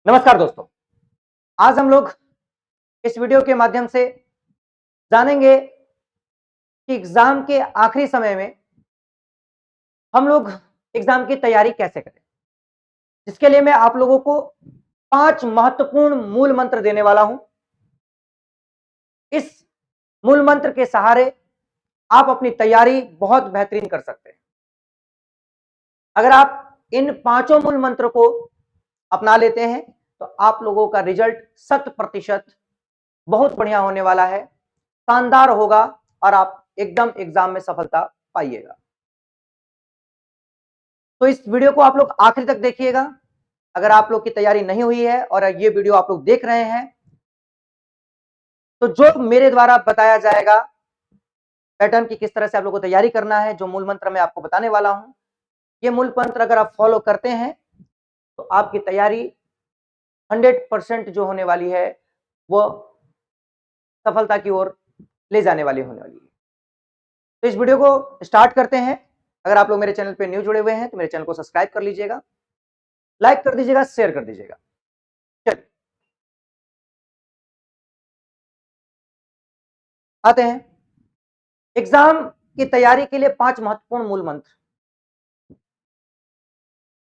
नमस्कार दोस्तों। आज हम लोग इस वीडियो के माध्यम से जानेंगे कि एग्जाम के आखिरी समय में हम लोग एग्जाम की तैयारी कैसे करें। जिसके लिए मैं आप लोगों को 5 महत्वपूर्ण मूल मंत्र देने वाला हूं। इस मूल मंत्र के सहारे आप अपनी तैयारी बहुत बेहतरीन कर सकते हैं। अगर आप इन पांचों मूल मंत्र को अपना लेते हैं तो आप लोगों का रिजल्ट 100% बहुत बढ़िया होने वाला है, शानदार होगा और आप एकदम एग्जाम में सफलता पाइएगा। तो इस वीडियो को आप लोग आखिर तक देखिएगा। अगर आप लोग की तैयारी नहीं हुई है और ये वीडियो आप लोग देख रहे हैं तो जो मेरे द्वारा बताया जाएगा पैटर्न की किस तरह से आप लोगों को तैयारी करना है, जो मूल मंत्र मैं आपको बताने वाला हूं, ये मूल मंत्र अगर आप फॉलो करते हैं तो आपकी तैयारी 100% जो होने वाली है वो सफलता की ओर ले जाने वाली होने वाली है। तो इस वीडियो को स्टार्ट करते हैं। अगर आप लोग मेरे चैनल पे न्यू जुड़े हुए हैं तो मेरे चैनल को सब्सक्राइब कर लीजिएगा, लाइक कर दीजिएगा, शेयर कर दीजिएगा। चलिए आते हैं एग्जाम की तैयारी के लिए 5 महत्वपूर्ण मूल मंत्र।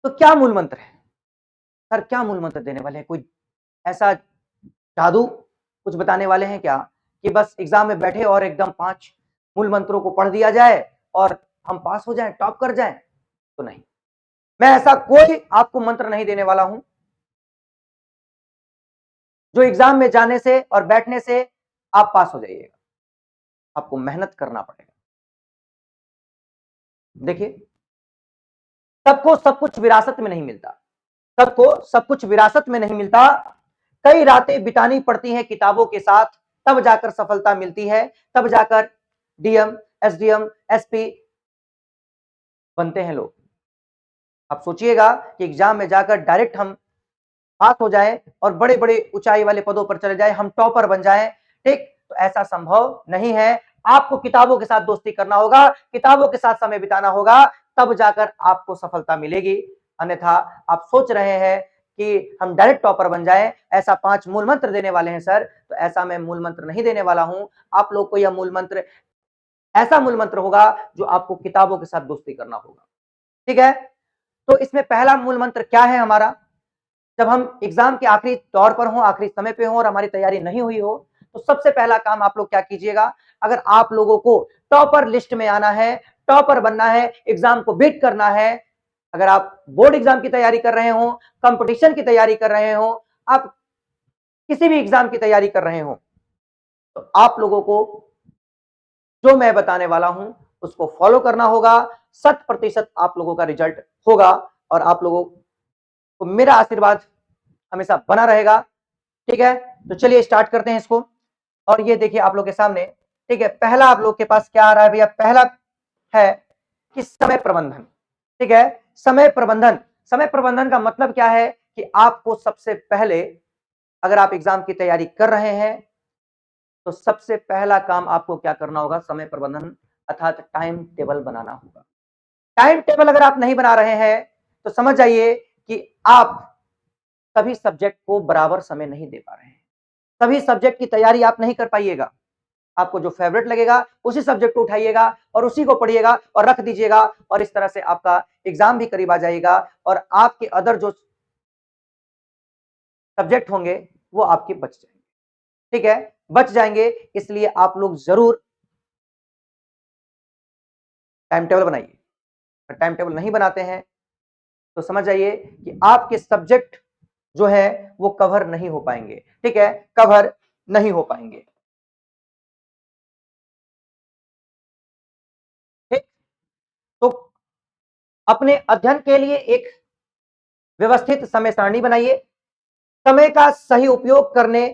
तो क्या मूल मंत्र है सर, क्या मूल मंत्र देने वाले हैं? कोई ऐसा जादू कुछ बताने वाले हैं क्या कि बस एग्जाम में बैठे और एकदम 5 मूल मंत्रों को पढ़ दिया जाए और हम पास हो जाएं, टॉप कर जाएं? तो नहीं, मैं ऐसा कोई आपको मंत्र नहीं देने वाला हूं जो एग्जाम में जाने से और बैठने से आप पास हो जाइएगा। आपको मेहनत करना पड़ेगा। देखिए, सबको सब कुछ विरासत में नहीं मिलता, सबको सब कुछ विरासत में नहीं मिलता। कई रातें बितानी पड़ती हैं किताबों के साथ, तब जाकर सफलता मिलती है, तब जाकर डीएम, एसडीएम, एसपी बनते हैं लोग। आप सोचिएगा कि एग्जाम में जाकर डायरेक्ट हम पास हो जाएं और बड़े बड़े ऊंचाई वाले पदों पर चले जाएं, हम टॉपर बन जाएं, ठीक? तो ऐसा संभव नहीं है। आपको किताबों के साथ दोस्ती करना होगा, किताबों के साथ समय बिताना होगा, तब जाकर आपको सफलता मिलेगी। अन्यथा आप सोच रहे हैं कि हम डायरेक्ट टॉपर बन जाएं, ऐसा 5 मूल मंत्र देने वाले हैं सर, तो ऐसा मैं मूल मंत्र नहीं देने वाला हूं। आप लोग को यह मूल मंत्र ऐसा मूल मंत्र होगा जो आपको किताबों के साथ दोस्ती करना होगा, ठीक है? तो इसमें पहला मूल मंत्र क्या है हमारा? जब हम एग्जाम के आखिरी दौर पर हों, आखिरी समय पे हों और हमारी तैयारी नहीं हुई हो, तो सबसे पहला काम आप लोग क्या कीजिएगा? अगर आप लोगों को टॉपर लिस्ट में आना है, टॉपर बनना है, एग्जाम को बीट करना है, अगर आप बोर्ड एग्जाम की तैयारी कर रहे हो, कंपटीशन की तैयारी कर रहे हो, आप किसी भी एग्जाम की तैयारी कर रहे हो, तो आप लोगों को जो मैं बताने वाला हूं उसको फॉलो करना होगा। 100% आप लोगों का रिजल्ट होगा और आप लोगों को मेरा आशीर्वाद हमेशा बना रहेगा, ठीक है? तो चलिए स्टार्ट करते हैं इसको। और ये देखिए आप लोग के सामने, ठीक है, पहला आप लोग के पास क्या आ रहा है भैया? पहला है कि समय प्रबंधन, ठीक है? समय प्रबंधन, समय प्रबंधन का मतलब क्या है कि आपको सबसे पहले, अगर आप एग्जाम की तैयारी कर रहे हैं तो सबसे पहला काम आपको क्या करना होगा? समय प्रबंधन अर्थात टाइम टेबल बनाना होगा। टाइम टेबल अगर आप नहीं बना रहे हैं तो समझ जाइए कि आप सभी सब्जेक्ट को बराबर समय नहीं दे पा रहे हैं, सभी सब्जेक्ट की तैयारी आप नहीं कर पाइएगा। आपको जो फेवरेट लगेगा उसी सब्जेक्ट को उठाइएगा और उसी को पढ़िएगा और रख दीजिएगा, और इस तरह से आपका एग्जाम भी करीब आ जाएगा और आपके अदर जो सब्जेक्ट होंगे वो आपके बच जाएंगे, ठीक है? बच जाएंगे। इसलिए आप लोग जरूर टाइम टेबल बनाइए। अगर टाइम टेबल नहीं बनाते हैं तो समझ जाइए कि आपके सब्जेक्ट जो है वो कवर नहीं हो पाएंगे, ठीक है? कवर नहीं हो पाएंगे, ठीक? तो अपने अध्ययन के लिए एक व्यवस्थित समय सारणी बनाइए। समय का सही उपयोग करने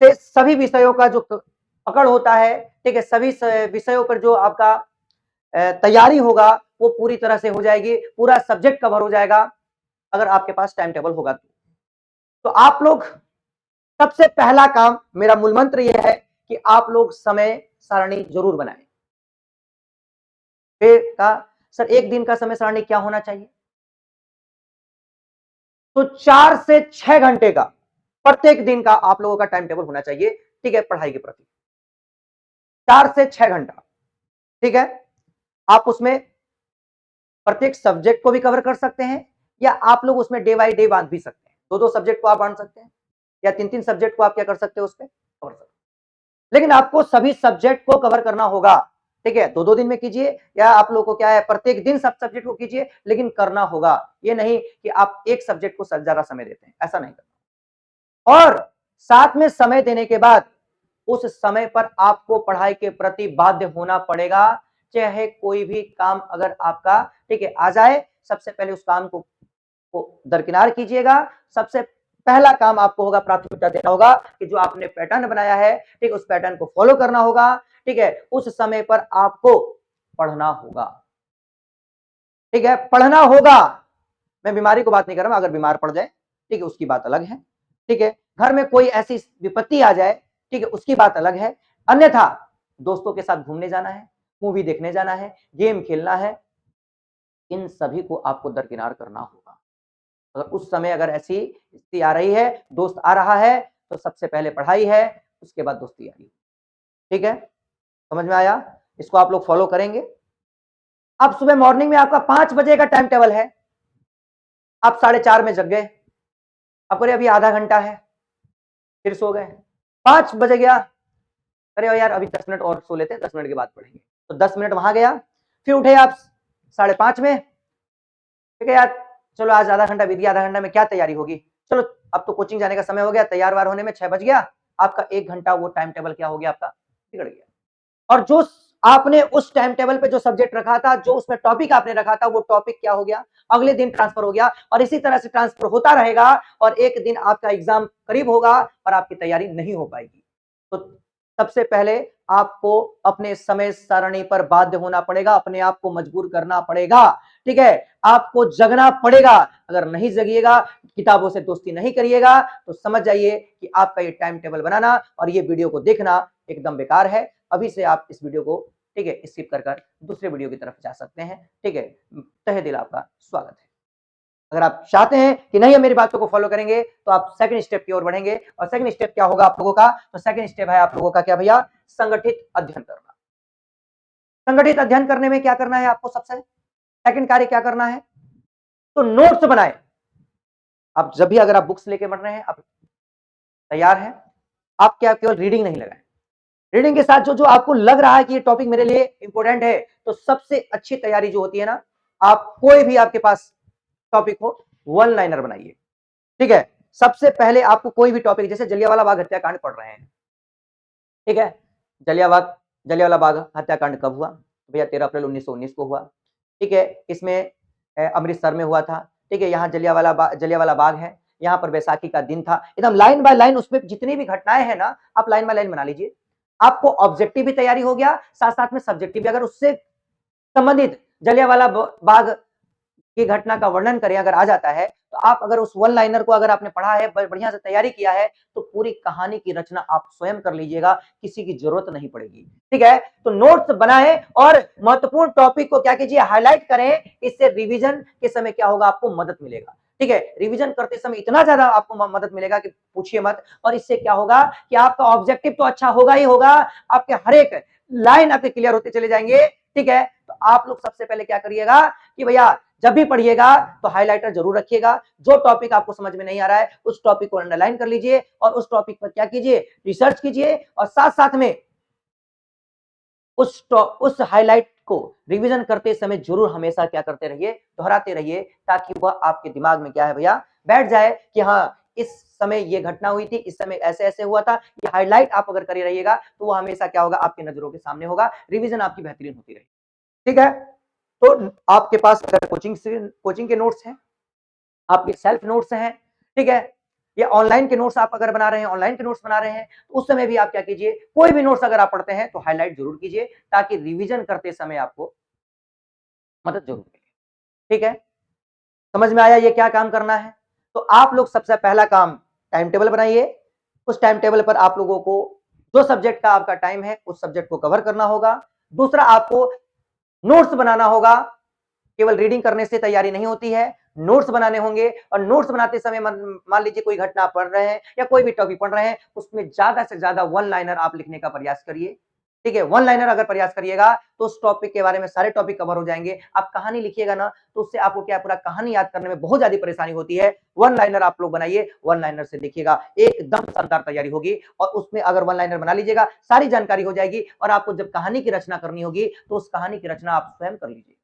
से सभी विषयों का जो पकड़ होता है, ठीक है, सभी विषयों पर जो आपका तैयारी होगा वो पूरी तरह से हो जाएगी, पूरा सब्जेक्ट कवर हो जाएगा अगर आपके पास टाइम टेबल होगा। तो आप लोग सबसे पहला काम, मेरा मूल मंत्र यह है कि आप लोग समय सारणी जरूर बनाएं। फिर का सर एक दिन का समय सारणी क्या होना चाहिए? तो 4 से 6 घंटे का प्रत्येक दिन का आप लोगों का टाइम टेबल होना चाहिए, ठीक है, पढ़ाई के प्रति 4 से 6 घंटा, ठीक है। आप उसमें प्रत्येक सब्जेक्ट को भी कवर कर सकते हैं, या आप लोग उसमें डे बाय डे बांट भी सकते हैं, दो दो सब्जेक्ट को आप बांट सकते हैं, या तीन तीन सब्जेक्ट को आप क्या कर सकते हो, उस पर कवर सकते हैं। लेकिन आपको सभी सब्जेक्ट को कवर करना होगा, ठीक है। दो दो दिन में कीजिए, या आप लोग को क्या है प्रत्येक दिन सब सब्जेक्ट को कीजिए, लेकिन करना होगा। ये नहीं कि आप एक सब्जेक्ट को ज्यादा समय देते हैं, ऐसा नहीं करना। और साथ में समय देने के बाद उस समय पर आपको पढ़ाई के प्रति बाध्य होना पड़ेगा, चाहे कोई भी काम अगर आपका, ठीक है, आ जाए, सबसे पहले उस काम को दरकिनार कीजिएगा। सबसे पहला काम आपको होगा, प्राथमिकता देना होगा कि जो आपने पैटर्न बनाया है, ठीक, उस पैटर्न को फॉलो करना होगा, ठीक है। उस समय पर आपको पढ़ना होगा, ठीक है, पढ़ना होगा। मैं बीमारी को बात नहीं कर रहा हूं, अगर बीमार पड़ जाए, ठीक है, उसकी बात अलग है, ठीक है। घर में कोई ऐसी विपत्ति आ जाए, ठीक है, उसकी बात अलग है। अन्यथा दोस्तों के साथ घूमने जाना है, मूवी देखने जाना है, गेम खेलना है, इन सभी को आपको दरकिनार करना होगा। अगर उस समय अगर ऐसी स्थिति आ रही है, दोस्त आ रहा है, तो सबसे पहले पढ़ाई है, उसके बाद दोस्ती आ रही है, ठीक है। समझ में आया? इसको आप लोग फॉलो करेंगे। अब सुबह मॉर्निंग में आपका 5 बजे का टाइम टेबल है, आप 4:30 में जग गए, अब अरे अभी आधा घंटा है, फिर सो गए। 5 बजे गया, अरे यार अभी 10 मिनट और सो लेते हैं, 10 मिनट के बाद पढ़ेंगे, तो 10 मिनट वहां गया, फिर उठे आप 5:30 में, ठीक है यार, चलो आज आधा घंटा बीत गया, आधा घंटा में क्या तैयारी होगी, चलो अब तो कोचिंग जाने का समय हो गया, तैयार वार होने में 6 बज गया, आपका 1 घंटा वो टाइम टेबल क्या हो गया, आपका बिगड़ गया। और जो आपने उस टाइम टेबल पे जो सब्जेक्ट रखा था, जो उसमें टॉपिक आपने रखा था, वो टॉपिक क्या हो गया, अगले दिन ट्रांसफर हो गया, और इसी तरह से ट्रांसफर होता रहेगा, और एक दिन आपका एग्जाम करीब होगा और आपकी तैयारी नहीं हो पाएगी। तो सबसे पहले आपको अपने समय सारणी पर बाध्य होना पड़ेगा, अपने आप को मजबूर करना पड़ेगा, ठीक है, आपको जगना पड़ेगा। अगर नहीं जगिएगा, किताबों से दोस्ती नहीं करिएगा, तो समझ जाइए कि आपका ये टाइम टेबल बनाना और ये वीडियो को देखना एकदम बेकार है। अभी से आप इस वीडियो को, ठीक है, स्किप कर दूसरे वीडियो की तरफ जा सकते हैं, ठीक है। तहे दिल आपका स्वागत है। अगर आप चाहते हैं कि नहीं हम मेरी बातों को फॉलो करेंगे, तो आप सेकंड स्टेप की ओर बढ़ेंगे, और सेकंड स्टेप क्या होगा आप लोगों का, तो सेकंड स्टेप है आप लोगों का क्या भैया, संगठित अध्ययन करना। संगठित अध्ययन करने में क्या करना है आपको, सबसे सेकंड कार्य क्या करना है, तो नोट्स बनाए। आप जब भी अगर आप बुक्स लेके बढ़ रहे हैं, आप तैयार हैं, आप क्या केवल रीडिंग नहीं लगाए, रीडिंग के साथ जो जो आपको लग रहा है कि ये टॉपिक मेरे लिए इंपॉर्टेंट है, तो सबसे अच्छी तैयारी जो होती है ना, आप कोई भी आपके पास टॉपिक हो, वन लाइनर बनाइए, ठीक है। सबसे पहले आपको कोई भी टॉपिक, जैसे जलियांवाला बाग हत्याकांड पढ़ रहे हैं, ठीक है, जलियांवाला बाग हत्याकांड कब हुआ, भैया 13 अप्रैल 1919 को हुआ, ठीक है। इसमें अमृतसर में हुआ था, ठीक है। यहाँ जलियांवाला बाग है, यहाँ पर बैसाखी का दिन था, एकदम लाइन बाय लाइन उसमें जितनी भी घटनाएं हैं ना, आप लाइन बाय लाइन बना लीजिए। आपको ऑब्जेक्टिव भी तैयारी हो गया, साथ साथ में सब्जेक्टिव भी। अगर उससे संबंधित जलियांवाला बाग की घटना का वर्णन करें अगर आ जाता है, तो आप अगर उस वन लाइनर को अगर आपने पढ़ा है, बढ़िया से तैयारी किया है, तो पूरी कहानी की रचना आप स्वयं कर लीजिएगा, किसी की जरूरत नहीं पड़ेगी, ठीक है। तो नोट्स बनाएं और महत्वपूर्ण टॉपिक को क्या कीजिए, हाईलाइट करें। इससे रिवीजन के समय क्या होगा, आपको मदद मिलेगा, ठीक है। रिवीजन करते समय इतना ज्यादा आपको मदद मिलेगा कि पूछिए मत। और इससे क्या होगा कि आपका ऑब्जेक्टिव तो अच्छा होगा ही होगा, आपके हर एक लाइन आपके क्लियर होते चले जाएंगे, ठीक है। तो आप लोग सबसे पहले क्या करिएगा कि भैया जब भी पढ़िएगा तो हाइलाइटर जरूर रखिएगा। जो टॉपिक आपको समझ में नहीं आ रहा है, उस टॉपिक को अंडरलाइन कर लीजिए, और उस टॉपिक पर क्या कीजिए, रिसर्च कीजिए, और साथ साथ में उस हाइलाइट को रिवीजन करते समय जरूर हमेशा क्या करते रहिए, दोहराते रहिए, ताकि वह आपके दिमाग में क्या है भैया, बैठ जाए कि हाँ इस समय ये घटना हुई थी, इस समय ऐसे ऐसे हुआ था। ये हाईलाइट आप अगर करे रहिएगा, तो वो हमेशा क्या होगा, आपकी नजरों के सामने होगा, रिवीजन आपकी बेहतरीन होती रहेगी, ठीक है। तो आपके पास अगर कोचिंग के नोट्स हैं, आपके सेल्फ नोट्स हैं, ठीक है, या ऑनलाइन के नोट्स आप अगर बना रहे हैं, ऑनलाइन के नोट्स बना रहे हैं, तो उस समय भी आप क्या कीजिए, कोई भी नोट्स अगर आप पढ़ते हैं तो हाईलाइट जरूर कीजिए, ताकि रिवीजन करते समय आपको मदद जरूर मिले, ठीक है। समझ में आया ये क्या काम करना है? तो आप लोग सबसे पहला काम टाइम टेबल बनाइए। उस टाइम टेबल पर आप लोगों को जो सब्जेक्ट का आपका टाइम है, उस सब्जेक्ट को कवर करना होगा। दूसरा, आपको नोट्स बनाना होगा। केवल रीडिंग करने से तैयारी नहीं होती है, नोट्स बनाने होंगे और नोट्स बनाते समय मान लीजिए कोई घटना पढ़ रहे हैं या कोई भी टॉपिक पढ़ रहे हैं, उसमें ज्यादा से ज्यादा वन लाइनर आप लिखने का प्रयास करिए। ठीक है, वन लाइनर अगर प्रयास करिएगा तो उस टॉपिक के बारे में सारे टॉपिक कवर हो जाएंगे। आप कहानी लिखिएगा ना तो उससे आपको क्या पूरा कहानी याद करने में बहुत ज्यादा परेशानी होती है। वन लाइनर आप लोग बनाइए, वन लाइनर से लिखिएगा, एकदम शानदार तैयारी होगी। और उसमें अगर वन लाइनर बना लीजिएगा सारी जानकारी हो जाएगी और आपको जब कहानी की रचना करनी होगी तो उस कहानी की रचना आप स्वयं कर लीजिए,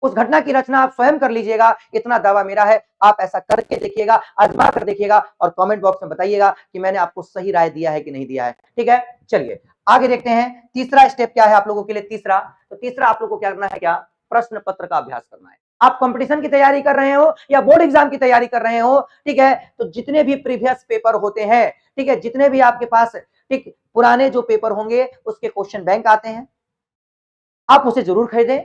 उस घटना की रचना आप स्वयं कर लीजिएगा। इतना दावा मेरा है, आप ऐसा करके देखिएगा, आजमा कर देखिएगा और कमेंट बॉक्स में बताइएगा कि मैंने आपको सही राय दिया है कि नहीं दिया है। ठीक है, चलिए आगे देखते हैं। तीसरा स्टेप क्या है आप लोगों के लिए? तीसरा, तो तीसरा आप लोगों को क्या करना है? क्या प्रश्न पत्र का अभ्यास करना है। आप कंपटीशन की तैयारी कर रहे हो या बोर्ड एग्जाम की तैयारी कर रहे हो, ठीक है, तो जितने भी प्रीवियस पेपर होते हैं, ठीक है, जितने भी आपके पास ठीक पुराने जो पेपर होंगे उसके क्वेश्चन बैंक आते हैं, आप उसे जरूर खरीदें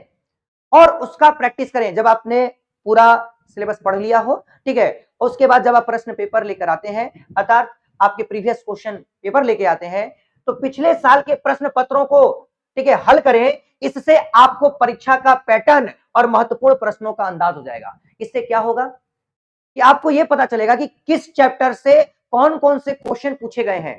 और उसका प्रैक्टिस करें। जब आपने पूरा सिलेबस पढ़ लिया हो, ठीक है, उसके बाद जब आप प्रश्न पेपर लेकर आते हैं, अर्थात आपके प्रीवियस क्वेश्चन पेपर लेके आते हैं, तो पिछले साल के प्रश्न पत्रों को, ठीक है, हल करें। इससे आपको परीक्षा का पैटर्न और महत्वपूर्ण प्रश्नों का अंदाज हो जाएगा। इससे क्या होगा कि आपको यह पता चलेगा कि किस चैप्टर से कौन कौन से क्वेश्चन पूछे गए हैं,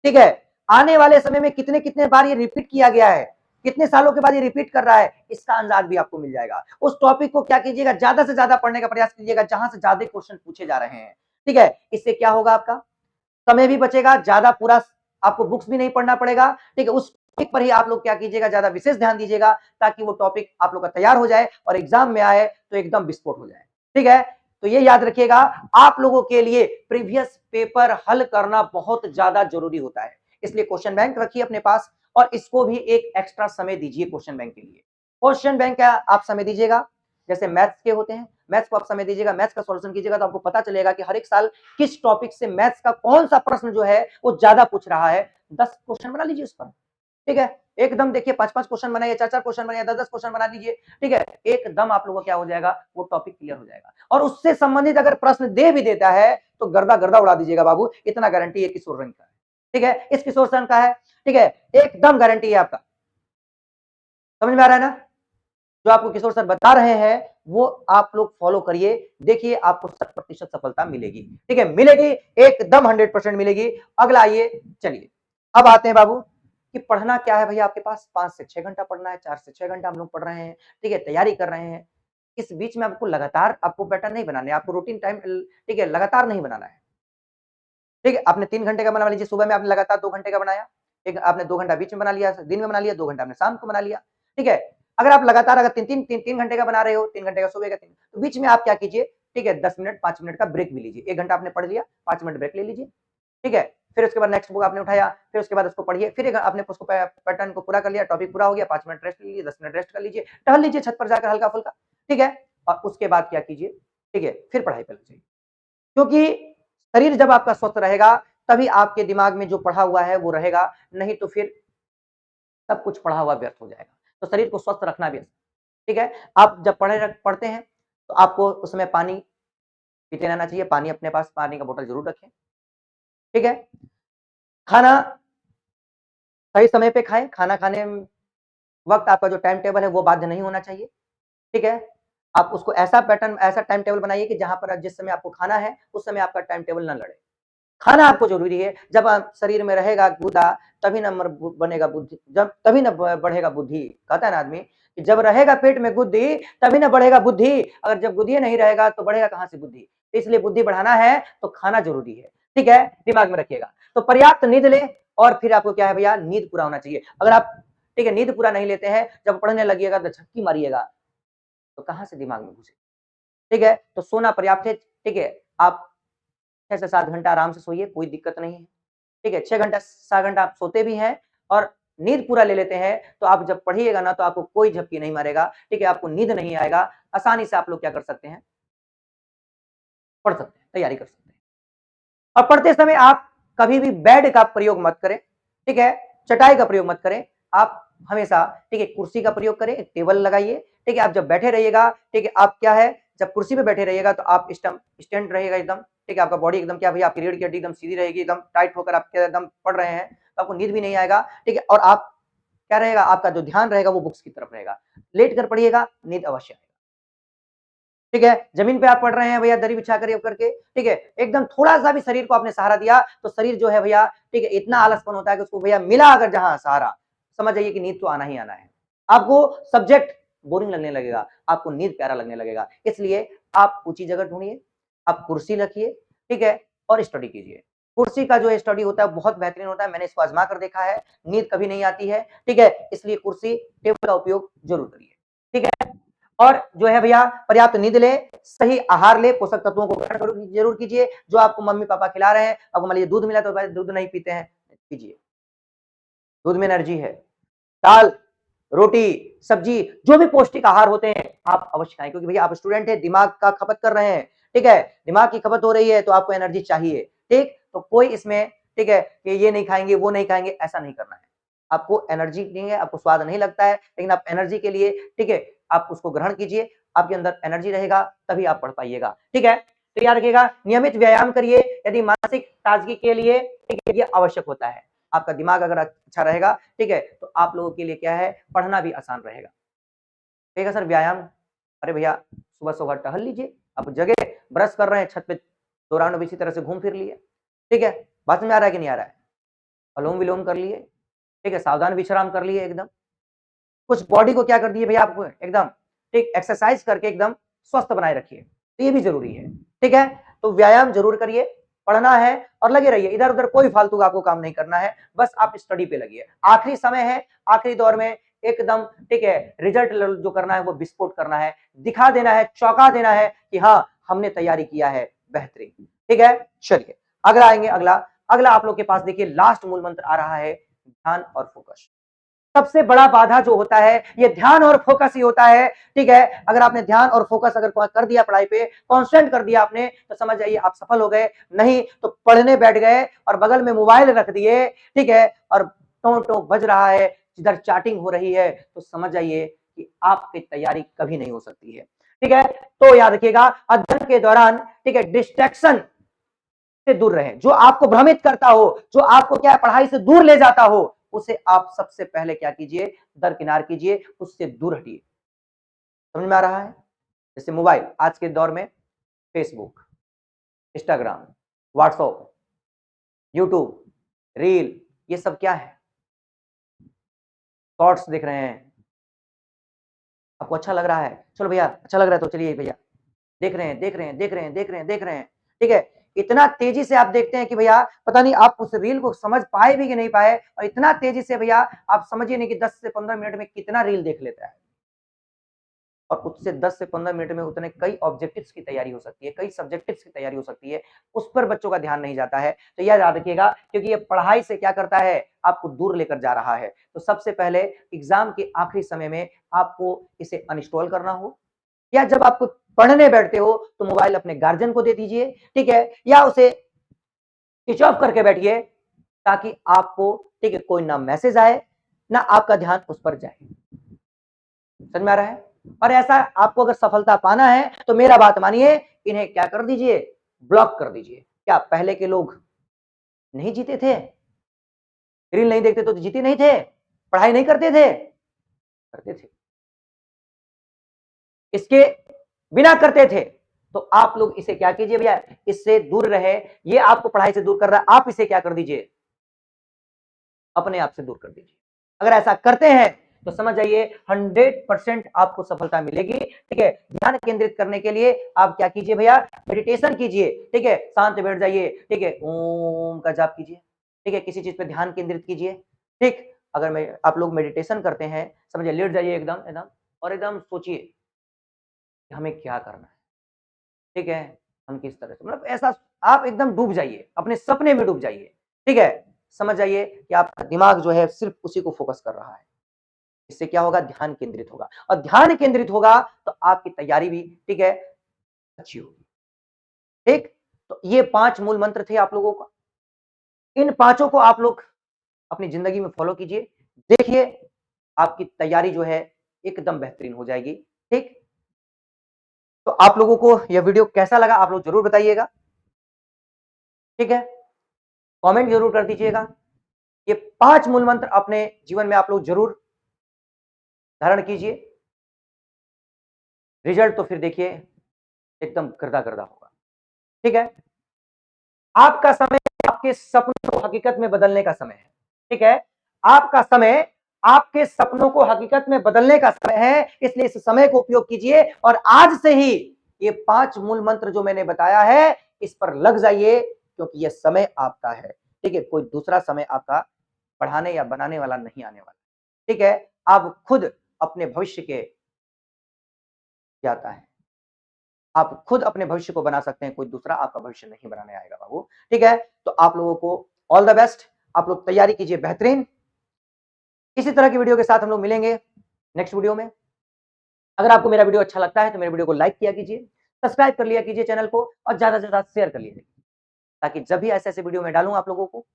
ठीक है, आने वाले समय में कितने कितने बार ये रिपीट किया गया है, कितने सालों के बाद ये रिपीट कर रहा है, इसका अंदाज भी आपको मिल जाएगा। उस टॉपिक को क्या कीजिएगा, ज्यादा से ज्यादा पढ़ने का प्रयास कीजिएगा जहां से ज्यादा क्वेश्चन पूछे जा रहे हैं। ठीक है, इससे क्या होगा, आपका समय भी बचेगा, ज्यादा पूरा आपको बुक्स भी नहीं पढ़ना पड़ेगा। ठीक है, उस टॉपिक पर ही आप लोग क्या कीजिएगा, ज्यादा विशेष ध्यान दीजिएगा ताकि वो टॉपिक आप लोग का तैयार हो जाए और एग्जाम में आए तो एकदम विस्फोट हो जाए। ठीक है, तो ये याद रखिएगा, आप लोगों के लिए प्रीवियस पेपर हल करना बहुत ज्यादा जरूरी होता है। इसलिए क्वेश्चन बैंक रखिए अपने पास और इसको भी एक एक्स्ट्रा समय दीजिए क्वेश्चन बैंक के लिए। क्वेश्चन बैंक का आप समय दीजिएगा, जैसे मैथ्स के होते हैं, मैथ्स को आप समय दीजिएगा, मैथ्स का सॉल्यूशन कीजिएगा तो आपको पता चलेगा कि हर एक साल किस टॉपिक से मैथ्स का कौन सा प्रश्न जो है वो ज्यादा पूछ रहा है। 10 क्वेश्चन बना लीजिए उस पर। ठीक है, एकदम देखिए 5-5 क्वेश्चन बनाइए, 4-4 क्वेश्चन बनाइए, 10-10 क्वेश्चन बना लीजिए। ठीक है, एकदम आप लोगों को क्या हो जाएगा, वो टॉपिक क्लियर हो जाएगा। और उससे संबंधित अगर प्रश्न दे भी देता है तो गर्दा गर्दा उड़ा दीजिएगा बाबू, इतना गारंटी है किशोर रंग का है। ठीक है, इस किशोर रंग का है। ठीक है, एकदम गारंटी है आपका। समझ में आ रहा है ना? जो आपको किशोर सर बता रहे हैं वो आप लोग फॉलो करिए, देखिए आपको 100% सफलता मिलेगी। ठीक है, मिलेगी, एकदम 100% मिलेगी। अगला आइए, चलिए अब आते हैं बाबू कि पढ़ना क्या है भैया। आपके पास 5 से 6 घंटा पढ़ना है, 4 से 6 घंटा हम लोग पढ़ रहे हैं। ठीक है, तैयारी कर रहे हैं। इस बीच में आपको लगातार आपको पैटर्न नहीं बनाने, आपको रूटीन टाइम, ठीक है, लगातार नहीं बनाना है। ठीक है, आपने 3 घंटे का बना लीजिए, सुबह में आपने लगातार 2 घंटे का बनाया, एक आपने 2 घंटा बीच में बना लिया, दिन में बना लिया, 2 घंटा आपने शाम को बना लिया। ठीक है, अगर आप लगातार अगर 3 घंटे का बना रहे हो, 3 घंटे का सुबह का, 3 तो बीच में आप क्या कीजिए, ठीक है, 10 मिनट 5 मिनट का ब्रेक भी लीजिए। 1 घंटा आपने पढ़ लिया, 5 मिनट ब्रेक ले लीजिए। ठीक है, फिर उसके बाद नेक्स्ट बुक आपने उठाया, फिर उसके बाद उसको पढ़िए, फिर आपने उसको पैटर्न को पूरा कर लिया, टॉपिक पूरा हो गया, 5 मिनट रेस्ट ले लीजिए, 10 मिनट रेस्ट कर लीजिए, टहल लीजिए छत पर जाकर हल्का फुल्का। ठीक है, और उसके बाद क्या कीजिए, ठीक है, फिर पढ़ाई कर लीजिए। क्योंकि शरीर जब आपका स्वस्थ रहेगा तभी आपके दिमाग में जो पढ़ा हुआ है वो रहेगा, नहीं तो फिर सब कुछ पढ़ा हुआ व्यर्थ हो जाएगा। तो शरीर को स्वस्थ रखना भी, ठीक है, आप जब पढ़ते हैं तो आपको उसमें पानी पीते रहना चाहिए, पानी अपने पास पानी का बोतल जरूर रखें। ठीक है, खाना सही समय पे खाएं, खाना खाने वक्त आपका जो टाइम टेबल है वो बाध्य नहीं होना चाहिए। ठीक है, आप उसको ऐसा पैटर्न, ऐसा टाइम टेबल बनाइए कि जहां पर जिस समय आपको खाना है उस समय आपका टाइम टेबल ना लड़े। खाना आपको जरूरी है, जब शरीर में रहेगा गुदा तभी न बनेगा बुद्धि, जब तभी न बढ़ेगा बुद्धि। कहता है ना आदमी कि जब रहेगा पेट में बुद्धि तभी न बढ़ेगा बुद्धि, अगर जब बुद्धि नहीं रहेगा तो बढ़ेगा कहां से बुद्धि। तो इसलिए बुद्धि बढ़ाना है तो खाना जरूरी है। ठीक है, दिमाग में रखिएगा। तो पर्याप्त नींद ले और फिर आपको क्या है भैया, नींद पूरा होना चाहिए। अगर आप, ठीक है, नींद पूरा नहीं लेते हैं, जब पढ़ने लगिएगा तो झपकी मारिएगा तो कहां से दिमाग में घुसे। ठीक है, तो सोना पर्याप्त है। ठीक है, आप 6 से 7 घंटा आराम से सोइए, कोई दिक्कत नहीं है। ठीक है, 6 घंटा 7 घंटा आप सोते भी हैं और नींद पूरा ले लेते हैं तो आप जब पढ़िएगा ना तो आपको कोई झपकी नहीं मारेगा। ठीक है, आपको नींद नहीं आएगा, आसानी से आप लोग क्या कर सकते हैं, पढ़ सकते हैं, तैयारी कर सकते हैं। और पढ़ते समय आप कभी भी बेड का प्रयोग मत करें। ठीक है, चटाई का प्रयोग मत करें। आप हमेशा, ठीक है, कुर्सी का प्रयोग करें, एक टेबल लगाइए। ठीक है, आप जब बैठे रहिएगा, ठीक है, आप क्या है, जब कुर्सी पे बैठे रहिएगा तो आप स्टैंड रहेगा एकदम। ठीक है, आपका बॉडी एकदम क्या भैया, आपकी रीढ़ की हड्डी एकदम सीधी रहेगी, एकदम टाइट होकर आप एकदम पढ़ रहे हैं तो आपको नींद भी नहीं आएगा। ठीक है, और आप क्या रहेगा, आपका जो ध्यान रहेगा वो बुक्स की तरफ रहेगा। लेट कर पढ़िएगा, नींद अवश्य आएगा। ठीक है, जमीन पे आप पढ़ रहे हैं भैया दरी बिछा करके, ठीक है, एकदम थोड़ा सा भी शरीर को आपने सहारा दिया तो शरीर जो है भैया, ठीक है, इतना आलसपन होता है कि उसको भैया मिला अगर जहां सहारा, समझ जाइए कि नींद तो आना ही आना है। आपको सब्जेक्ट बोरिंग लगने लगेगा, आपको नींद प्यारा लगने लगेगा, इसलिए आप ऊंची जगह ढूंढिए, आप कुर्सी रखिए, ठीक है, और स्टडी कीजिए। कुर्सी का जो स्टडी होता है बहुत बेहतरीन होता है, मैंने इसको आजमा कर देखा है, नींद कभी नहीं आती है, ठीक है, इसलिए कुर्सी टेबल का उपयोग जरूर करिए, ठीक है। और जो है भैया पर्याप्त नींद ले, सही आहार ले, पोषक तत्वों को ग्रहण जरूर कीजिए, जो आपको मम्मी पापा खिला रहे हैं, आपको मान लीजिए दूध मिला तो दूध नहीं पीते हैं, पीजिए, दूध में एनर्जी है। दाल, रोटी, सब्जी, जो भी पौष्टिक आहार होते हैं आप अवश्य खाएं, क्योंकि भैया आप स्टूडेंट है, दिमाग का खपत कर रहे हैं, ठीक है, दिमाग की खपत हो रही है तो आपको एनर्जी चाहिए, ठीक, तो कोई इसमें, ठीक है, कि ये नहीं खाएंगे वो नहीं खाएंगे, ऐसा नहीं करना है। आपको एनर्जी नहीं है, आपको स्वाद नहीं लगता है, लेकिन आप एनर्जी के लिए, ठीक है, आप उसको ग्रहण कीजिए, आपके अंदर एनर्जी रहेगा तभी आप पढ़ पाइएगा, ठीक है। तो याद रखिएगा, नियमित व्यायाम करिए, यदि मानसिक ताजगी के लिए, ठीक है, ये आवश्यक होता है। आपका दिमाग अगर अच्छा रहेगा, ठीक है, तो आप लोगों के लिए क्या है, पढ़ना भी आसान रहेगा। कहेगा सर व्यायाम, अरे भैया सुबह सुबह टहल लीजिए, आप जगह ब्रश कर रहे हैं छत पे 2 राउंड इसी तरह से घूम फिर लिए, ठीक है, बात में आ रहा है कि नहीं आ रहा है, अनुलोम विलोम कर लिए, ठीक है, सावधान विश्राम कर लिए, एकदम कुछ बॉडी को क्या कर दिए भैया आपको एकदम, ठीक, एक्सरसाइज करके एकदम स्वस्थ बनाए रखिए, तो ये भी जरूरी है, ठीक है। तो व्यायाम जरूर करिए, पढ़ना है और लगे रहिए, इधर उधर कोई फालतू का आपको काम नहीं करना है, बस आप स्टडी पे लगिए, आखिरी समय है, आखिरी दौर में एकदम, ठीक है, रिजल्ट जो करना है वो विस्फोट करना है, दिखा देना है, चौंका देना है कि हाँ हमने तैयारी किया है बेहतरीन, ठीक है। चलिए अगला आएंगे, अगला अगला आप लोग के पास देखिए लास्ट मूल मंत्र आ रहा है, ध्यान और फोकस। सबसे बड़ा बाधा जो होता है ये ध्यान और फोकस ही होता है, ठीक है। अगर आपने ध्यान और फोकस अगर कर दिया पढ़ाई पे, कॉन्सेंट्रेट कर दिया आपने, तो समझ जाइए आप सफल हो गए, नहीं तो पढ़ने बैठ गए और बगल में मोबाइल रख दिए, ठीक है, और टों टों बज रहा है, इधर चैटिंग हो रही है, तो समझ जाइए कि आपकी तैयारी कभी नहीं हो सकती है, ठीक है। तो याद रखिएगा अध्ययन के दौरान, ठीक है, डिस्ट्रैक्शन से दूर रहें, जो आपको भ्रमित करता हो, जो आपको क्या पढ़ाई से दूर ले जाता हो, उसे आप सबसे पहले क्या कीजिए, दरकिनार कीजिए, उससे दूर हटिए। समझ में आ रहा है? जैसे मोबाइल आज के दौर में, Facebook, Instagram, WhatsApp, YouTube, reel, ये सब क्या है, शॉर्ट्स देख रहे हैं, आपको अच्छा लग रहा है, चलो भैया अच्छा लग रहा है तो चलिए भैया, देख रहे हैं देख रहे हैं देख रहे हैं देख रहे हैं देख रहे हैं, ठीक है, इतना तेजी से आप देखते हैं कि भैया पता नहीं आप उस रील को समझ पाए भी कि नहीं पाए, और इतना तेजी से भैया आप समझिए नहीं कि 10 से 15 मिनट में कितना रील देख लेता है, और उससे 10 से 15 मिनट में उतने कई ऑब्जेक्टिव्स की तैयारी हो सकती है, कई सब्जेक्टिव्स की तैयारी हो सकती है, उस पर बच्चों का ध्यान नहीं जाता है। तो यह याद रखिएगा, क्योंकि ये पढ़ाई से क्या करता है, आपको दूर लेकर जा रहा है। तो सबसे पहले एग्जाम के आखिरी समय में आपको इसे अनइंस्टॉल करना हो, या जब आपको पढ़ने बैठते हो तो मोबाइल अपने गार्जियन को दे दीजिए, ठीक है, या उसे स्विच ऑफ करके बैठिए, ताकि आपको, ठीक है, कोई ना मैसेज आए ना आपका ध्यान उस पर जाए। समझ में आ रहा है? और ऐसा आपको अगर सफलता पाना है तो मेरा बात मानिए, इन्हें क्या कर दीजिए, ब्लॉक कर दीजिए। क्या पहले के लोग नहीं जीते थे, रील नहीं देखते तो जीते नहीं थे, पढ़ाई नहीं करते थे, करते थे, इसके बिना करते थे। तो आप लोग इसे क्या कीजिए भैया, इससे दूर रहे, ये आपको पढ़ाई से दूर कर रहा है, आप इसे क्या कर दीजिए, अपने आप से दूर कर दीजिए। अगर ऐसा करते हैं तो समझ जाइए 100% आपको सफलता मिलेगी, ठीक है। ध्यान केंद्रित करने के लिए आप क्या कीजिए भैया, मेडिटेशन कीजिए, ठीक है, शांत बैठ जाइए, ठीक है, ओम का जाप कीजिए, ठीक है, किसी चीज पे ध्यान केंद्रित कीजिए, ठीक। अगर मैं आप लोग मेडिटेशन करते हैं, समझिए लेट जाइए एकदम एकदम, और एकदम सोचिए कि हमें क्या करना है, ठीक है, हम किस तरह से, मतलब ऐसा आप एकदम डूब जाइए, अपने सपने में डूब जाइए, ठीक है। समझ जाइए कि आपका दिमाग जो है सिर्फ उसी को फोकस कर रहा है, इससे क्या होगा, ध्यान केंद्रित होगा, और ध्यान केंद्रित होगा तो आपकी तैयारी भी, ठीक है, अच्छी होगी, ठीक। तो ये 5 मूल मंत्र थे आप लोगों का, इन पांचों को आप लोग अपनी जिंदगी में फॉलो कीजिए, देखिए आपकी तैयारी जो है एकदम बेहतरीन हो जाएगी, ठीक। तो आप लोगों को यह वीडियो कैसा लगा आप लोग जरूर बताइएगा, ठीक है, कमेंट जरूर कर दीजिएगा। ये 5 मूल मंत्र अपने जीवन में आप लोग जरूर धारण कीजिए, रिजल्ट तो फिर देखिए एकदम गर्दा गर्दा होगा। ठीक है, आपका समय आपके सपनों को हकीकत में बदलने का समय है। ठीक है, आपका समय आपके सपनों को हकीकत में बदलने का समय है, इसलिए इस समय को उपयोग कीजिए और आज से ही ये 5 मूल मंत्र जो मैंने बताया है इस पर लग जाइए, क्योंकि यह समय आपका है। ठीक है, कोई दूसरा समय आपका बढ़ाने या बनाने वाला नहीं आने वाला। ठीक है, आप खुद अपने भविष्य के जाता है, आप खुद अपने भविष्य को बना सकते हैं, कोई दूसरा आपका भविष्य नहीं बनाने आएगा बाबू। ठीक है, तो आप लोगों को ऑल द बेस्ट, आप लोग तैयारी कीजिए बेहतरीन। इसी तरह की वीडियो के साथ हम लोग मिलेंगे नेक्स्ट वीडियो में। अगर आपको मेरा वीडियो अच्छा लगता है तो मेरे वीडियो को लाइक किया कीजिए, सब्सक्राइब कर लिया कीजिए चैनल को और ज्यादा से ज्यादा शेयर कर लीजिए, ताकि जब भी ऐसे ऐसे वीडियो मैं डालूं आप लोगों को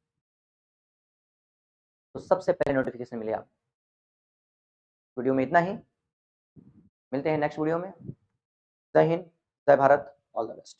तो सबसे पहले नोटिफिकेशन मिले आप। वीडियो में इतना ही, मिलते हैं नेक्स्ट वीडियो में। जय हिंद, जय भारत, ऑल द बेस्ट।